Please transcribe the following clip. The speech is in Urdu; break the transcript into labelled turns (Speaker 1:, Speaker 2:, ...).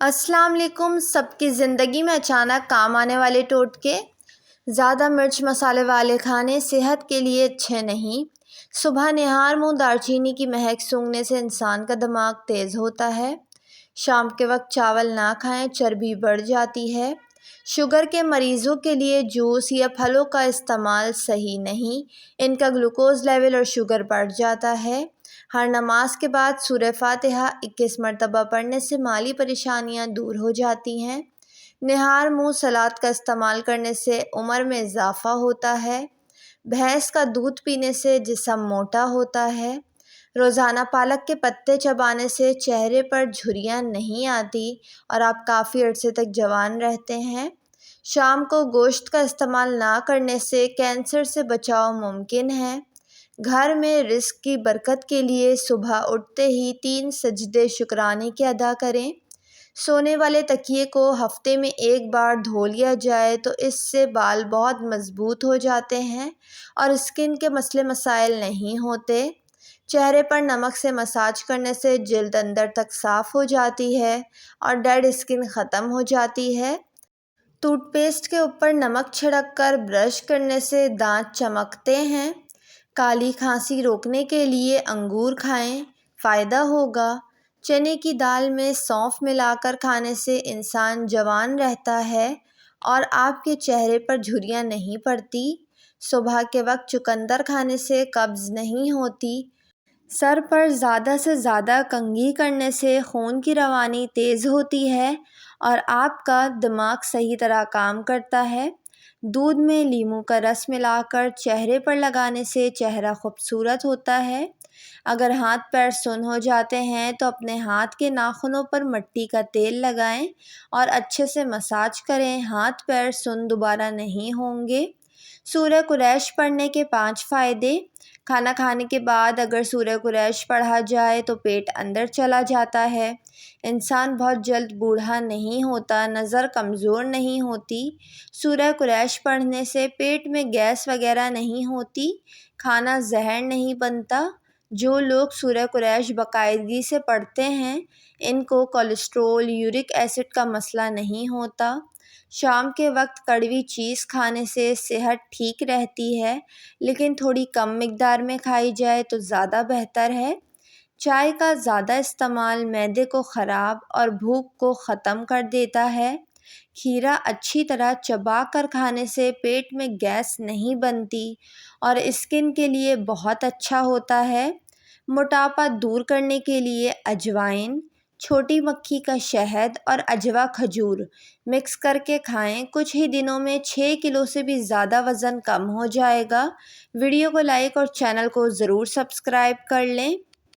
Speaker 1: السلام علیکم۔ سب کی زندگی میں اچانک کام آنے والے ٹوٹکے۔ زیادہ مرچ مسالے والے کھانے صحت کے لیے اچھے نہیں۔ صبح نہار منہ دار چینی کی مہک سونگھنے سے انسان کا دماغ تیز ہوتا ہے۔ شام کے وقت چاول نہ کھائیں، چربی بڑھ جاتی ہے۔ شوگر کے مریضوں کے لیے جوس یا پھلوں کا استعمال صحیح نہیں، ان کا گلوکوز لیول اور شوگر بڑھ جاتا ہے۔ ہر نماز کے بعد سورہ فاتحہ 21 مرتبہ پڑھنے سے مالی پریشانیاں دور ہو جاتی ہیں۔ نہار منہ سلاد کا استعمال کرنے سے عمر میں اضافہ ہوتا ہے۔ بھینس کا دودھ پینے سے جسم موٹا ہوتا ہے۔ روزانہ پالک کے پتے چبانے سے چہرے پر جھریاں نہیں آتی اور آپ کافی عرصے تک جوان رہتے ہیں۔ شام کو گوشت کا استعمال نہ کرنے سے کینسر سے بچاؤ ممکن ہے۔ گھر میں رزق کی برکت کے لیے صبح اٹھتے ہی 3 سجدے شکرانے کے ادا کریں۔ سونے والے تکیے کو ہفتے میں ایک بار دھو لیا جائے تو اس سے بال بہت مضبوط ہو جاتے ہیں اور اسکن کے مسئلے مسائل نہیں ہوتے۔ چہرے پر نمک سے مساج کرنے سے جلد اندر تک صاف ہو جاتی ہے اور ڈیڈ اسکن ختم ہو جاتی ہے۔ ٹوتھ پیسٹ کے اوپر نمک چھڑک کر برش کرنے سے دانت چمکتے ہیں۔ کالی کھانسی روکنے کے لیے انگور کھائیں، فائدہ ہوگا۔ چنے کی دال میں سونف ملا کر کھانے سے انسان جوان رہتا ہے اور آپ کے چہرے پر جھریاں نہیں پڑتی۔ صبح کے وقت چقندر کھانے سے قبض نہیں ہوتی۔ سر پر زیادہ سے زیادہ کنگھی کرنے سے خون کی روانی تیز ہوتی ہے اور آپ کا دماغ صحیح طرح کام کرتا ہے۔ دودھ میں لیموں کا رس ملا کر چہرے پر لگانے سے چہرہ خوبصورت ہوتا ہے۔ اگر ہاتھ پیر سن ہو جاتے ہیں تو اپنے ہاتھ کے ناخنوں پر مٹی کا تیل لگائیں اور اچھے سے مساج کریں، ہاتھ پیر سن دوبارہ نہیں ہوں گے۔ سورہ قریش پڑھنے کے 5 فائدے۔ کھانا کھانے کے بعد اگر سورہ قریش پڑھا جائے تو پیٹ اندر چلا جاتا ہے، انسان بہت جلد بوڑھا نہیں ہوتا، نظر کمزور نہیں ہوتی۔ سورہ قریش پڑھنے سے پیٹ میں گیس وغیرہ نہیں ہوتی، کھانا زہر نہیں بنتا۔ جو لوگ سورہ قریش باقاعدگی سے پڑھتے ہیں ان کو کولیسٹرول، یورک ایسڈ کا مسئلہ نہیں ہوتا۔ شام کے وقت کڑوی چیز کھانے سے صحت ٹھیک رہتی ہے، لیکن تھوڑی کم مقدار میں کھائی جائے تو زیادہ بہتر ہے۔ چائے کا زیادہ استعمال معدے کو خراب اور بھوک کو ختم کر دیتا ہے۔ کھیرا اچھی طرح چبا کر کھانے سے پیٹ میں گیس نہیں بنتی اور اسکن کے لیے بہت اچھا ہوتا ہے۔ موٹاپا دور کرنے کے لیے اجوائن، چھوٹی مکھی کا شہد اور اجوا کھجور مکس کر کے کھائیں، کچھ ہی دنوں میں 6 کلو سے بھی زیادہ وزن کم ہو جائے گا۔ ویڈیو کو لائک اور چینل کو ضرور سبسکرائب کر لیں۔